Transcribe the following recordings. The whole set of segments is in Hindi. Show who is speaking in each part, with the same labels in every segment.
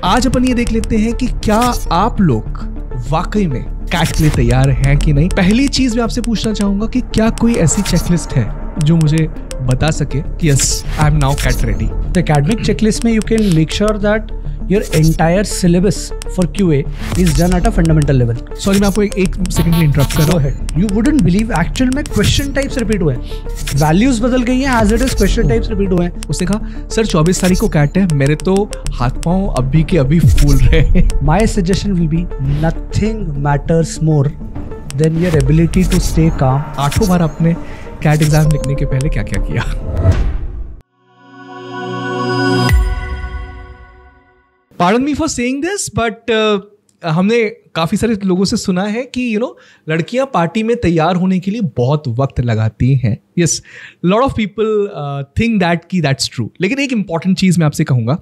Speaker 1: आज अपन ये देख लेते हैं कि क्या आप लोग वाकई में कैट के लिए तैयार हैं कि नहीं। पहली चीज मैं आपसे पूछना चाहूंगा कि क्या कोई ऐसी चेकलिस्ट है जो मुझे बता सके कि yes I am now CAT ready.
Speaker 2: The academic checklist में you can make sure that your entire syllabus for QA is done at a fundamental level.
Speaker 1: Sorry मैं आपको एक सेकंड के लिए इंटरप्ट कर रहा हूँ।
Speaker 2: You wouldn't believe actual में question types repeat हुए हैं, values बदल गई हैं, as it is question types repeat हुए हैं।
Speaker 1: उसने कहा सर 24 तारीख को कैट है, मेरे तो हाथ पांव अभी के अभी फूल रहे हैं।
Speaker 2: My suggestion will be nothing matters more than your ability to stay calm.
Speaker 1: 8 बार आपने कैट एग्जाम लिखने के पहले क्या क्या किया? Pardon me for saying this, but हमने काफ़ी सारे लोगों से सुना है कि लड़कियां पार्टी में तैयार होने के लिए बहुत वक्त लगाती हैं। Yes, lot of people think that कि दैट्स ट्रू। लेकिन एक इंपॉर्टेंट चीज़ मैं आपसे कहूँगा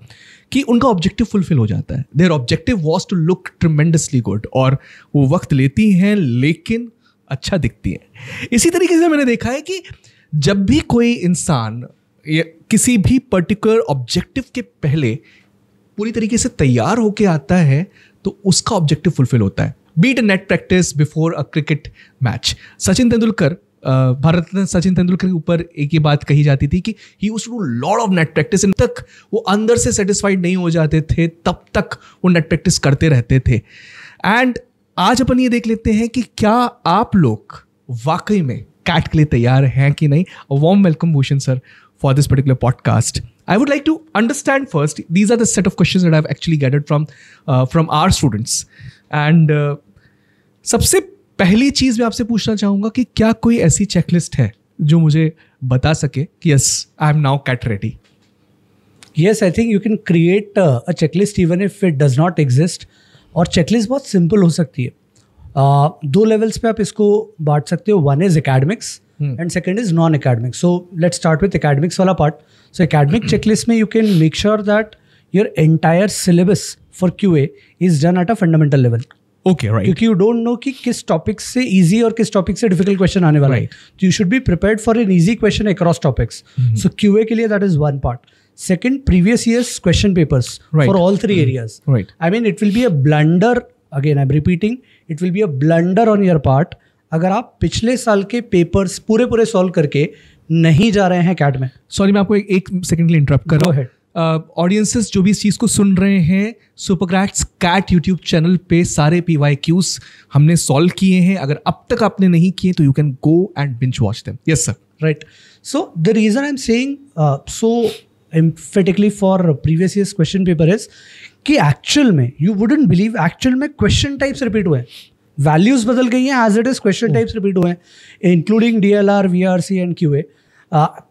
Speaker 1: कि उनका ऑब्जेक्टिव फुलफिल हो जाता है। Their objective was to look tremendously good, और वो वक्त लेती हैं लेकिन अच्छा दिखती हैं। इसी तरीके से मैंने देखा है कि जब भी कोई इंसान किसी भी पर्टिकुलर ऑब्जेक्टिव के पहले पूरी तरीके से तैयार होके आता है तो उसका ऑब्जेक्टिव फुलफिल होता है। Beat net practice before a cricket match. Sachin Tendulkar, Bharat Ratna Sachin Tendulkar के ऊपर एक ही बात कही जाती थी कि he used to do lot of net practice. इन तक वो अंदर से सेटिस्फाइड नहीं हो जाते थे, तब तक वो नेट प्रैक्टिस करते रहते थे। एंड आज अपन ये देख लेते हैं कि क्या आप लोग वाकई में कैट के लिए तैयार हैं कि नहीं। A warm welcome, Bhushan sir, for this particular podcast. I would like to understand first, these are the set of questions that I've actually gathered from our students. And सबसे पहली चीज़ मैं आपसे पूछना चाहूँगा कि क्या कोई ऐसी चेकलिस्ट है जो मुझे बता सके कि yes, I am now cat ready.
Speaker 2: Yes, I think you can create a checklist even if it does not exist. और चेकलिस्ट बहुत सिंपल हो सकती है। 2 लेवल्स पे आप इसको बांट सकते हो। One is academics and second is non academics. So let's start with academics वाला पार्ट। सो एकेडमिक चेकलिस्ट में you can make sure that your entire syllabus for QA is done at a fundamental level.
Speaker 1: Okay, right.
Speaker 2: क्योंकि यू डोंट नो कि किस टॉपिक से इजी और किस टॉपिक से डिफिकल्ट क्वेश्चन आने वाला है। तो you should be prepared for an easy question across topics. So QA के लिए that is one part. Second, previous year's question papers for all 3 areas.
Speaker 1: Right.
Speaker 2: I mean, it will be a blunder. Again, I'm repeating, it will be a blunder on your part अगर आप पिछले साल के पेपर्स पूरे सॉल्व करके नहीं जा रहे हैं कैट में।
Speaker 1: सॉरी मैं आपको एक सेकंड के लिए इंटरप्ट कर रहा हूँ। ऑडियंसेस जो भी इस चीज़ को सुन रहे हैं, सुपरक्रैट्स कैट यूट्यूब चैनल पे सारे PYQs हमने सॉल्व किए हैं। अगर अब तक आपने नहीं किए तो you can go and binge watch them. Yes sir,
Speaker 2: right. So the reason I am saying so emphatically for previous year's question paper is कि एक्चुअल में you wouldn't believe एक्चुअल में क्वेश्चन टाइप्स रिपीट हुए हैं, वैल्यूज बदल गई हैं, as it is question types repeat हुए हैं, including DLR, VRC and QA।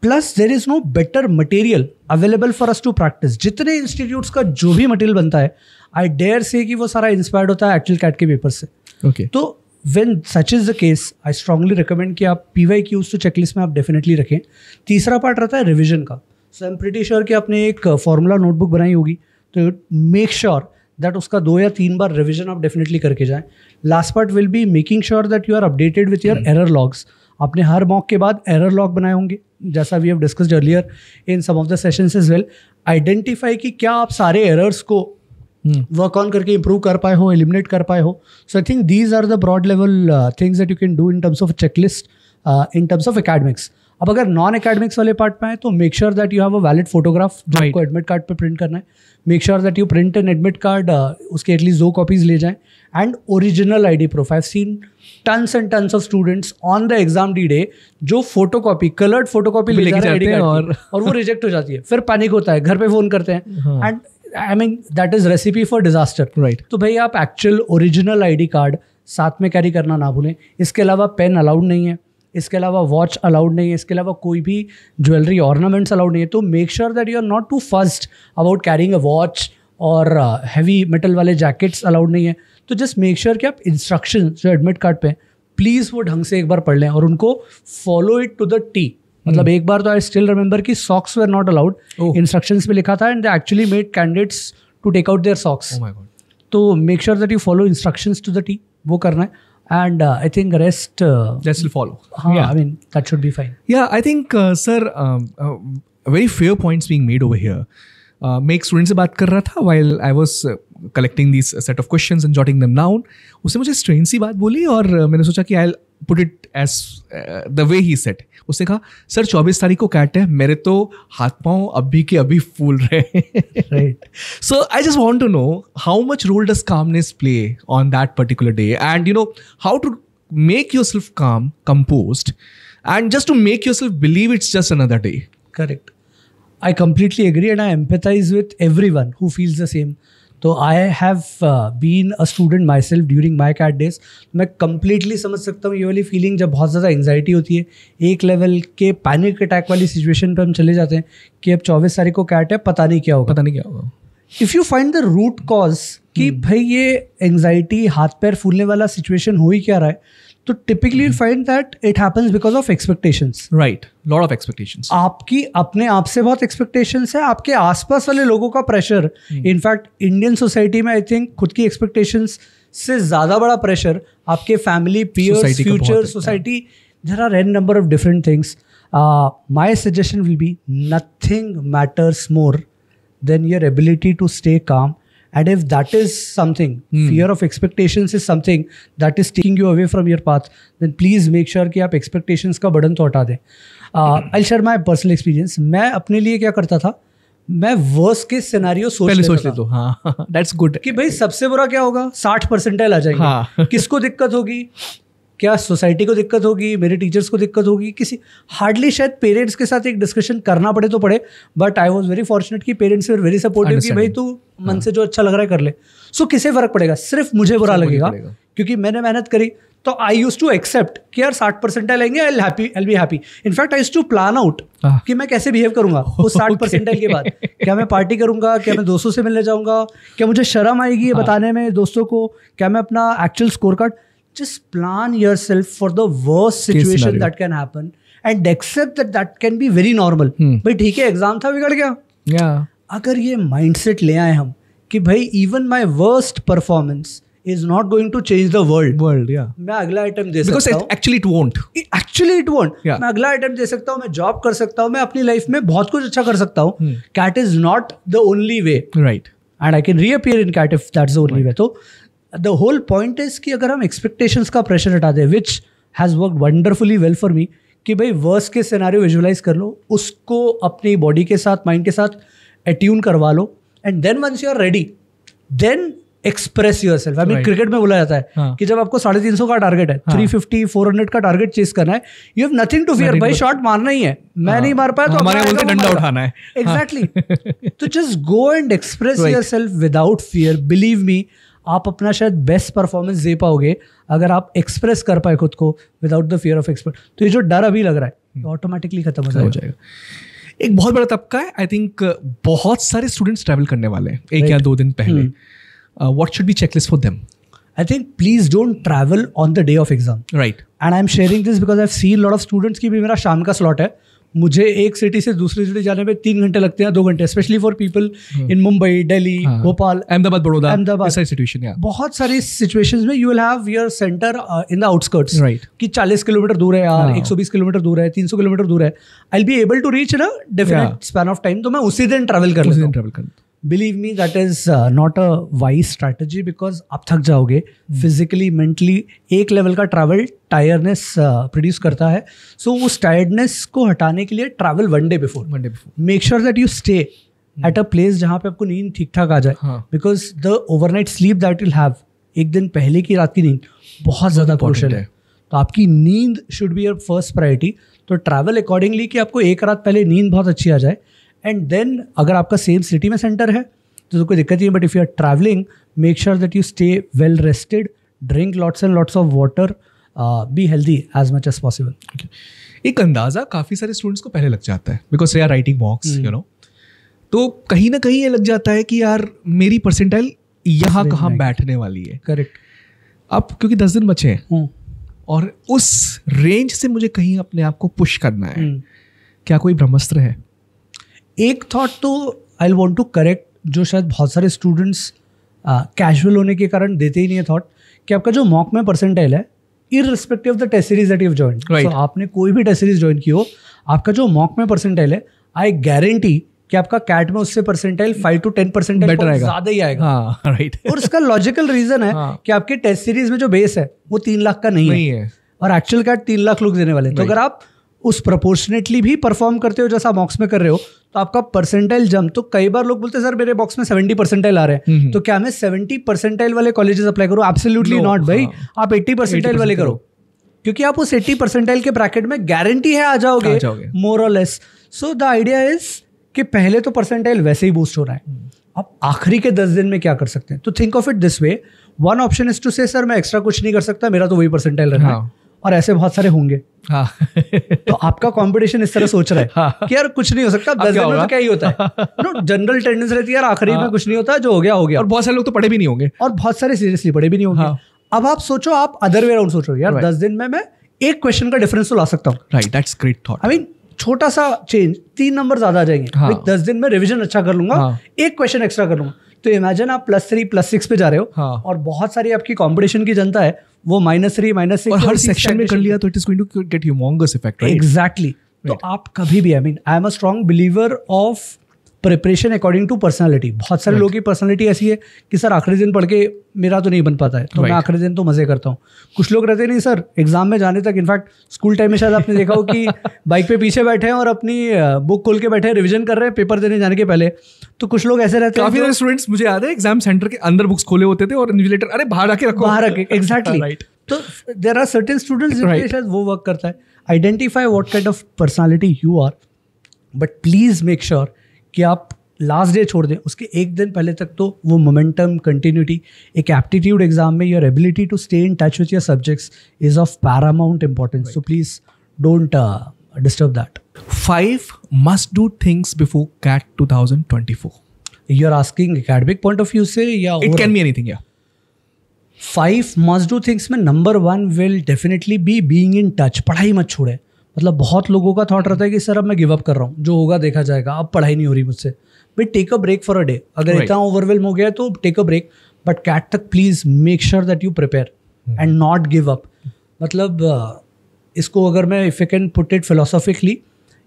Speaker 2: Plus there is no better material available for us to practise. जितने इंस्टीट्यूट्स का जो भी मटेरियल बनता है, आई डेयर से कि वो सारा इंस्पायर्ड होता है एक्चुअल कैट के पेपर से।
Speaker 1: ओके,
Speaker 2: तो when such is the case, I strongly recommend कि आप PYQs तो चेकलिस्ट में आप डेफिनेटली रखें। तीसरा पार्ट रहता है रिविजन का। सो आई एम प्रीटी श्योर कि आपने एक फॉर्मूला नोटबुक बनाई होगी, तो मेक श्योर दैट उसका 2 या 3 बार रिविजन आप डेफिनेटली करके जाएं। Last part will be making sure that you are updated with your error logs. आपने हर मॉक के बाद एरर लॉग बनाए होंगे, जैसा we have discussed earlier in some of the sessions as well. Identify कि क्या आप सारे एरर्स को वर्क ऑन करके इंप्रूव कर पाए हो, एलिमिनेट कर पाए हो। So I think these are the broad level things that you can do in terms of checklist in terms of academics. अब अगर नॉन एकेडमिक्स वाले पार्ट में है तो make sure that you have a valid photograph जो आपको एडमिट कार्ड पे प्रिंट करना है। Make sure that you print an admit card, उसके एटलीस्ट 2 कॉपीज ले जाएं, and original ID proof. I have seen tons and tons of students on the exam day जो फोटोकॉपी, कलर्ड फोटोकॉपी ले जा रहे हैं और वो रिजेक्ट हो जाती है। फिर पैनिक होता है, घर पे फोन करते हैं, and I mean that is recipe for disaster.
Speaker 1: Right.
Speaker 2: तो भाई आप एक्चुअल ओरिजिनल ID कार्ड साथ में कैरी करना ना भूलें। इसके अलावा पेन अलाउड नहीं है, इसके अलावा वॉच अलाउड नहीं है, इसके अलावा कोई भी ज्वेलरी ऑर्नामेंट्स अलाउड नहीं है। तो make sure that you are not to first about carrying a watch, और हैवी मेटल वाले जैकेट्स अलाउड नहीं है। तो जस्ट मेक श्योर कि आप इंस्ट्रक्शन जो एडमिट कार्ड पे प्लीज़ वो ढंग से एक बार पढ़ लें और उनको follow it to the T। मतलब एक बार तो आई स्टिल रिमेंबर कि socks were not allowed, instructions पे लिखा था, and they actually made candidates to take out their socks. तो make sure that you follow instructions to the T, वो करना है। And I think rest
Speaker 1: will follow.
Speaker 2: Yeah, I mean that should be fine.
Speaker 1: Yeah, I think, sir, very fair points being made over here. मैं एक स्टूडेंट से बात कर रहा था while I was collecting these set of questions and jotting them down. उसने मुझे स्ट्रेंज सी बात बोली और मैंने सोचा कि I'll put it as the way he said. उसने कहा सर 24 तारीख को कैट है, मेरे तो हाथ पांव अभी के अभी फूल रहे हैं.
Speaker 2: Right.
Speaker 1: So I just want to know how much role does calmness play on that particular day, and how to make yourself calm, composed, and just to make yourself believe it's just another day.
Speaker 2: Correct. I completely agree and I empathize with everyone who feels the same. तो I have been a student myself during my CAT days. मैं completely समझ सकता हूँ ये वाली फीलिंग जब बहुत ज़्यादा एंग्जाइटी होती है, एक लेवल के पैनिक अटैक वाली सिचुएशन पे हम चले जाते हैं कि अब 24 तारीख को CAT है, पता नहीं क्या होगा. If you find the root cause कि भाई ये एंग्जाइटी हाथ पैर फूलने वाला सिचुएशन हो ही क्या रहा है, तो typically you find that it happens because of expectations.
Speaker 1: Right, lot of expectations.
Speaker 2: आपकी अपने आप से बहुत एक्सपेक्टेशंस है, आपके आसपास वाले लोगों का प्रेशर. इनफैक्ट इंडियन सोसाइटी में आई थिंक खुद की एक्सपेक्टेशंस से ज़्यादा बड़ा प्रेशर आपके family, peers, future, society, there are n number of different things. My suggestion will be nothing matters more than your ability to stay calm. And if that is something, fear of expectations is something that is taking you away from your path, then please make sure कि आप expectations का burden तो हटा दें. I'll share my personal experience. मैं अपने लिए क्या करता था, मैं worst case scenario सोच लेता था.
Speaker 1: हाँ, that's good.
Speaker 2: कि भाई सबसे बुरा क्या होगा, 60% आ जाएंगे. हाँ. किसको दिक्कत होगी, क्या सोसाइटी को दिक्कत होगी, मेरे टीचर्स को दिक्कत होगी, किसी हार्डली शायद पेरेंट्स के साथ एक डिस्कशन करना पड़े तो पड़े. But I was very fortunate कि पेरेंट्स वर वेरी सपोर्टिव कि भाई तू मन से जो अच्छा लग रहा है कर ले. सो किसे फर्क पड़ेगा, सिर्फ मुझे बुरा लगेगा क्योंकि मैंने मेहनत करी. तो आई यूज टू एक्सेप्ट कि यार 60% आएंगे, I be happy. In fact I use to plan out कि मैं कैसे बिहेव करूंगा उस 60% के बाद. क्या मैं पार्टी करूंगा, क्या मैं दोस्तों से मिलने जाऊंगा, क्या मुझे शर्म आएगी ये बताने में दोस्तों को, क्या मैं अपना actual score card. Just plan yourself for the worst situation that can happen and accept that can be very normal. भाई ठीक है, एग्जाम था, बिगड़ गया. अगर ये माइंडसेट ले आए हम कि भाई even my worst performance is not going to change the world. मैं अगला आइटम दे सकता हूँ.
Speaker 1: Actually it won't.
Speaker 2: मैं अगला आइटम दे सकता हूँ, मैं जॉब कर सकता हूँ, मैं अपनी लाइफ में बहुत कुछ अच्छा कर सकता हूँ. CAT is not the only way.
Speaker 1: Right.
Speaker 2: And I can reappear in CAT if that's the only way. तो द होल पॉइंट इज कि अगर हम एक्सपेक्टेशंस का प्रेशर हटा दें, which has work wonderfully well for me, कि भाई वर्स्ट के सिनेरियो विजुअलाइज कर लो, उसको अपनी बॉडी के साथ, माइंड के साथ अट्यून करवा लो, and then once you are ready then express yourself. I mean cricket में बोला जाता है कि जब आपको 350 का टारगेट है, 350, 400 का टारगेट चेस करना है, you have nothing to fear. भाई शॉट मारना ही है, मैं नहीं मार पाया तो
Speaker 1: हमारे बोलते डंडा उठाना है.
Speaker 2: एग्जैक्टली. तो just go and express yourself without fear. Believe me, आप अपना शायद बेस्ट परफॉर्मेंस दे पाओगे अगर आप एक्सप्रेस कर पाए खुद को without the fear of expect. तो ये जो डर अभी लग रहा है ऑटोमेटिकली खत्म हो जाएगा.
Speaker 1: एक बहुत बड़ा तबका है, आई थिंक बहुत सारे स्टूडेंट्स ट्रैवल करने वाले हैं 1 या 2 दिन पहले. What should be checklist for them?
Speaker 2: I think please don't travel on the day of exam.
Speaker 1: Right.
Speaker 2: And I am sharing this because I have seen lot of students की भी मेरा शाम का स्लॉट है, मुझे एक सिटी से दूसरी सिटी जाने में 3 घंटे लगते हैं, 2 घंटे, specially for people in Mumbai, Delhi, Bhopal,
Speaker 1: Ahmedabad, Baroda, situation.
Speaker 2: बहुत सारी सिचुएशंस में you will have your centre in the outskirts.
Speaker 1: Right.
Speaker 2: कि 40 किलोमीटर दूर है यार, 120 किलोमीटर दूर है, 300 किलोमीटर दूर है, I will be able to reach in a definite span of time. तो मैं उसी दिन ट्रैवल कर लेता हूं. Believe me, that is not a wise strategy because आप थक जाओगे फिजिकली, मेंटली. एक लेवल का ट्रैवल टायरनेस प्रोड्यूस करता है. सो उस टायर्डनेस को हटाने के लिए travel one day before. Make sure that you stay at a place जहाँ पे आपको नींद ठीक ठाक आ जाए, because the overnight sleep that will have, एक दिन पहले की रात की नींद बहुत ज़्यादा क्रूशियल है. तो आपकी नींद should be your first priority. तो ट्रैवल अकॉर्डिंगली कि आपको एक रात पहले नींद बहुत अच्छी आ जाए. एंड देन अगर आपका सेम सिटी में सेंटर है तो कोई दिक्कत नहीं है. But if you are travelling, make sure that you stay well rested, drink lots and lots of water, be healthy as much as possible.
Speaker 1: एक अंदाज़ा काफ़ी सारे स्टूडेंट्स को पहले लग जाता है because they are writing mocks, you know. तो कहीं ना कहीं ये लग जाता है कि यार मेरी परसेंटाइल यहाँ कहाँ बैठने वाली है.
Speaker 2: करेक्ट.
Speaker 1: अब क्योंकि 10 दिन बचे हैं और उस रेंज से मुझे कहीं अपने आप को पुश करना है, क्या कोई ब्रह्मास्त्र है?
Speaker 2: एक थॉट तो आई वांट टू करेक्ट, जो शायद बहुत सारे स्टूडेंट्स कैजुअल होने के कारण देते ही नहीं है थॉट, कि आपका जो मॉक में परसेंटाइल है, irrespective of the test series that you have joined, so आपने कोई भी टेस्ट सीरीज ज्वाइन की हो, आपका जो मॉक में परसेंटाइल है, आई गारंटी कि आपका कैट में उससे परसेंटाइल 5 to 10% ज्यादा ही आएगा।
Speaker 1: हाँ, राइट।
Speaker 2: और उसका लॉजिकल रीजन है कि आपके टेस्ट सीरीज में जो बेस है वो 3 लाख का नहीं है और एक्चुअल कैट 3 लाख लोग देने वाले हैं। तो अगर आप उस प्रोपोर्शनेटली भी परफॉर्म करते हो जैसा मॉक्स में कर रहे हो तो आपका परसेंटाइल जंप, तो कई बार लोग बोलते हैं सर मेरे बॉक्स में 70 परसेंटाइल आ रहे हैं, तो क्या मैं 70 परसेंटाइल वाले कॉलेजेस अप्लाई करूं? एब्सोल्युटली नॉट भाई, आप 80 परसेंटाइल वाले करो, क्योंकि आप उस 80 परसेंटाइल के ब्रैकेट में गारंटी है आ जाओगे मोर और less. So the idea is कि पहले तो परसेंटाइल वैसे ही बूस्ट हो रहा है, आप आखिरी के 10 दिन में क्या कर सकते हैं? तो think of it this way, one option is to say sir मैं एक्स्ट्रा कुछ नहीं कर सकता, मेरा तो वही परसेंटाइल रहना है, और ऐसे बहुत सारे होंगे। तो आपका कंपटीशन इस तरह सोच रहा है कि यार कुछ नहीं हो सकता, 10 दिन में तो क्या ही होता है। नो, जनरल टेंडेंसी रहती है यार आखिरी में कुछ नहीं होता, जो हो गया हो गया।
Speaker 1: और बहुत सारे लोग तो पढ़े भी नहीं होंगे, और
Speaker 2: बहुत सारे सीरियसली पढ़े भी नहीं होंगे। अब आप सोचो, आप अदर वे अराउंड सोचो, यार 10 दिन में मैं एक क्वेश्चन का डिफरेंस तो ला सकता हूँ।
Speaker 1: Right, that's great thought.
Speaker 2: I mean छोटा सा चेंज, 3 नंबर ज्यादा आ जाएंगे। 10 दिन में रिवीजन अच्छा कर लूंगा, एक क्वेश्चन एक्स्ट्रा कर लूंगा। तो इमेजिन आप +3 +6 पे जा रहे हो, और बहुत सारी आपकी कंपटीशन की जनता है वो -3 -6
Speaker 1: और हर सेक्शन में कर लिया तो it is going to get humongous effect, right?
Speaker 2: Exactly. तो आप कभी भी, I am a strong believer of preparation according to personality. बहुत सारे लोगों की पर्सनालिटी ऐसी है कि सर आखिरी दिन पढ़ के मेरा तो नहीं बन पाता है, तो मैं आखिरी दिन तो मजे करता हूँ। कुछ लोग रहते नहीं सर एग्जाम में जाने तक, इनफैक्ट स्कूल टाइम में शायद आपने देखा हो कि बाइक पे पीछे बैठे हैं और अपनी बुक खोल के बैठे हैं, रिविजन कर रहे हैं पेपर देने जाने के पहले। तो कुछ लोग ऐसे रहते हैं,
Speaker 1: काफी सारे स्टूडेंट्स मुझे याद है एग्जाम सेंटर के अंदर बुक्स खोले होते थे और इन्विजिलेटर अरे बाहर आके रखो,
Speaker 2: बाहर रखे। Exactly, right. तो देयर आर सर्टेन स्टूडेंट्स जिनके शायद वो वर्क करता है। Identify what kind of personality you are, but please make sure कि आप लास्ट डे छोड़ दें, उसके एक दिन पहले तक तो वो मोमेंटम, कंटिन्यूटी, एक एप्टीट्यूड एग्जाम में your ability to stay in touch with your subjects is of paramount importance. So please don't disturb that.
Speaker 1: 5 must do things before CAT 2024.
Speaker 2: You are asking academic point of view से या
Speaker 1: इट कैन बी एनीथिंग? या
Speaker 2: 5 must do things में number 1 will definitely be being in touch. पढ़ाई मत छोड़े। मतलब बहुत लोगों का थॉट रहता है कि सर अब मैं गिव अप कर रहा हूँ, जो होगा देखा जाएगा, अब पढ़ाई नहीं हो रही मुझसे। भाई take a break for a day, अगर इतना ओवरवेलम हो गया तो take a break, but CAT तक please make sure that you prepare and not give up. मतलब इसको अगर मैं if you can put it philosophically,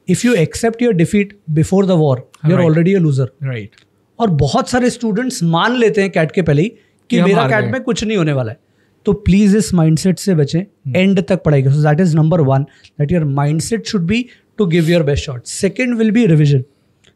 Speaker 2: if you accept your defeat before the war you are already a loser, right? और बहुत सारे स्टूडेंट्स मान लेते हैं कैट के पहले ही कि मेरा कैट में कुछ नहीं होने वाला है। तो प्लीज इस माइंडसेट से बचें, एंड तक पढ़ाई करो। So that is number 1, that your mindset should be to give your best shot. Second will be revision,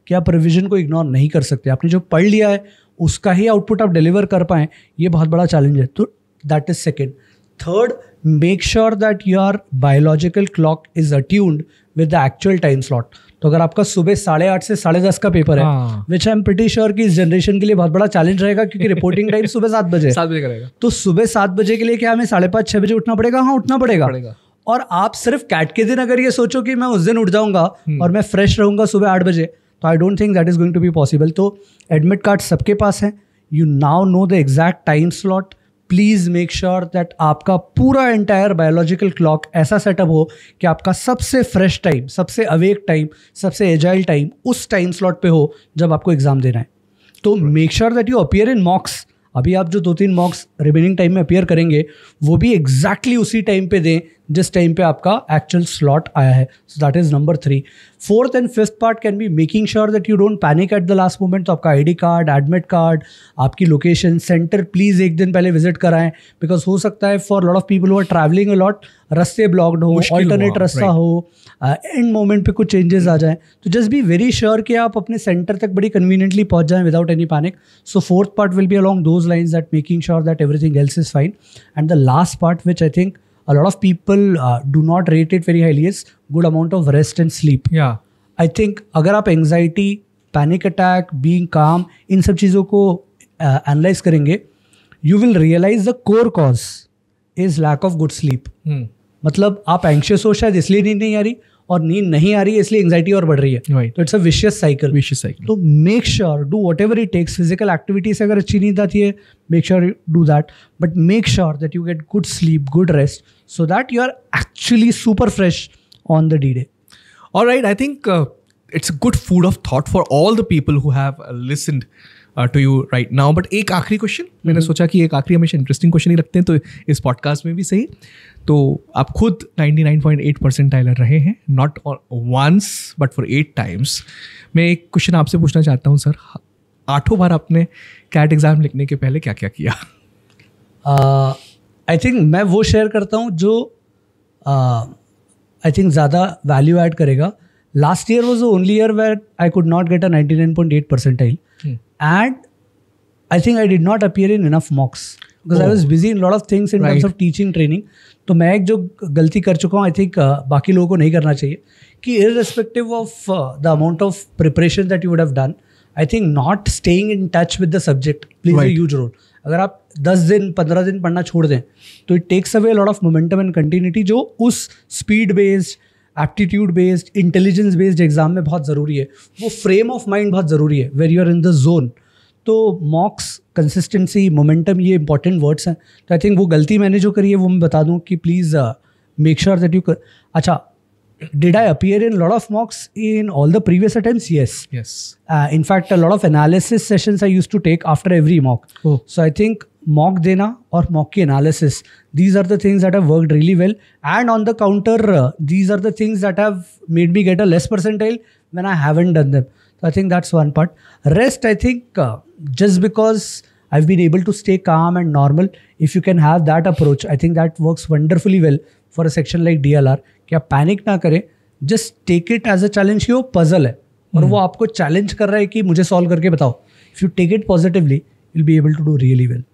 Speaker 2: कि आप रिविजन को इग्नोर नहीं कर सकते। आपने जो पढ़ लिया है उसका ही आउटपुट आप डिलीवर कर पाएँ, ये बहुत बड़ा चैलेंज है। तो that is second. Third, make sure that your biological clock is attuned with the actual time slot. तो अगर आपका सुबह 8:30 से 10:30 का पेपर है, विच आई एम प्रीटी श्योर कि इस जनरेशन के लिए बहुत बड़ा चैलेंज रहेगा, क्योंकि रिपोर्टिंग टाइम सुबह 7 बजे
Speaker 1: करेगा।
Speaker 2: तो सुबह 7 बजे के लिए क्या हमें 5:30-6 बजे उठना पड़ेगा? हाँ, उठना पड़ेगा। और आप सिर्फ कैट के दिन अगर ये सोचो कि मैं उस दिन उठ जाऊंगा और मैं फ्रेश रहूंगा सुबह 8 बजे, तो I don't think that is going to be possible. तो एडमिट कार्ड सबके पास है, you now know the exact time slot. Please make sure that आपका पूरा एंटायर बायोलॉजिकल क्लॉक ऐसा सेटअप हो कि आपका सबसे फ्रेश टाइम, सबसे अवेक टाइम, सबसे एजाइल टाइम उस टाइम स्लॉट पे हो जब आपको एग्जाम देना है। तो make sure that you appear in mocks. अभी आप जो 2-3 मॉक्स रिमेनिंग टाइम में अपीयर करेंगे वो भी एग्जैक्टली उसी टाइम पे दें जिस टाइम पे आपका एक्चुअल स्लॉट आया है। So that is number 3। Fourth and fifth part can be making sure that you don't panic at the last moment. तो आपका आईडी कार्ड, एडमिट कार्ड, आपकी लोकेशन, सेंटर प्लीज़ एक दिन पहले विजिट कराएं, बिकॉज हो सकता है for lot of people who are travelling a lot, रास्ते ब्लॉक्ड हो, ऑल्टरनेट रास्ता हो, एंड मोमेंट पे कुछ चेंजेस आ जाएं। तो जस्ट बी वेरी श्योर कि आप अपने सेंटर तक बड़ी कन्वीनियंटली पहुंच जाएं without any panic. So fourth part will B along those lines, that making sure that everything else is fine. And the last part which I think a lot of people do not rate it very highly is good amount of rest and sleep.
Speaker 1: Yeah.
Speaker 2: I think अगर आप anxiety, panic attack, being calm, इन सब चीज़ों को analyze करेंगे, you will realize the core cause is lack of good sleep. मतलब आप anxious हो शायद इसलिए नींद नहीं आ रही, और नींद नहीं आ रही है इसलिए एंजाइटी और बढ़ रही है।
Speaker 1: Right.
Speaker 2: तो इट्स अ विशियस साइकिल। तो make sure do whatever it takes. Physical activity से अगर अच्छी नींद आती है, make sure you do that, but make sure that you get good sleep, good rest, so that you are actually super fresh on the D-Day.
Speaker 1: All right, I think it's a good food of thought for all the people who have listened to you right now. But एक आखिरी क्वेश्चन, मैंने सोचा कि एक आखिरी हमेशा इंटरेस्टिंग क्वेश्चन ही रखते हैं, तो इस पॉडकास्ट में भी सही. तो आप खुद 99.8 परसेंटाइलर रहे हैं, not once but for 8 times. मैं एक क्वेश्चन आपसे पूछना चाहता हूँ सर, 8 बार आपने कैट एग्ज़ाम लिखने के पहले क्या क्या किया?
Speaker 2: आई थिंक मैं वो शेयर करता हूँ जो आई थिंक ज़्यादा वैल्यू ऐड करेगा. Last year was the only year where I could not get a 99.8 percentile, and I think I did not appear in enough mocks because I was busy in lot of things in terms of teaching training. तो मैं एक जो गलती कर चुका हूँ, आई थिंक बाकी लोगों को नहीं करना चाहिए, कि irrespective of the amount of preparation that you would have done, I think not staying in touch with the subject plays a huge role. अगर आप 10 दिन 15 दिन पढ़ना छोड़ दें तो it takes away lot of momentum and continuity, जो उस speed based, aptitude based, intelligence based exam में बहुत ज़रूरी है. वो फ्रेम ऑफ माइंड बहुत ज़रूरी है where you are in the zone. तो मॉक्स, कंसिस्टेंसी, मोमेंटम, ये इंपॉर्टेंट वर्ड्स हैं. तो आई थिंक वो गलती मैंने जो करी है वो मैं बता दूं कि please make sure that you. अच्छा, did I appear in a lot of mocks in all the previous attempts? Yes. In fact, a lot of analysis sessions I used to take after every mock.
Speaker 1: Oh.
Speaker 2: So I think mock dena or mock ki analysis, these are the things that have worked really well. And on the counter, these are the things that have made me get a less percentile when I haven't done them. So I think that's one part. Rest, I think just because I've been able to stay calm and normal, if you can have that approach, I think that works wonderfully well for a section like DLR. कि आप पैनिक ना करें, just take it as a challenge कि वो पजल है और वो आपको चैलेंज कर रहा है कि मुझे सॉल्व करके बताओ. If you take it positively, you will be able to do really well.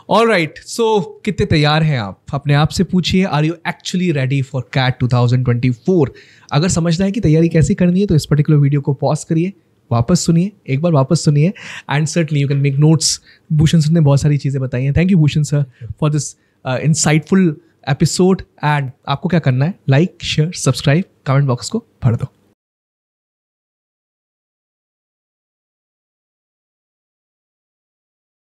Speaker 1: Alright, so कितने तैयार हैं आप? अपने आप से पूछिए, are you actually ready for CAT 2024? अगर समझना है कि तैयारी कैसे करनी है तो इस पर्टिकुलर वीडियो को पॉज करिए, वापस सुनिए, एक बार वापस सुनिए, and certainly you can make notes. Bhushan sir ने बहुत सारी चीज़ें बताई हैं. Thank you Bhushan sir for this insightful episode. And आपको क्या करना है? Like, share, subscribe, comment box को भर दो.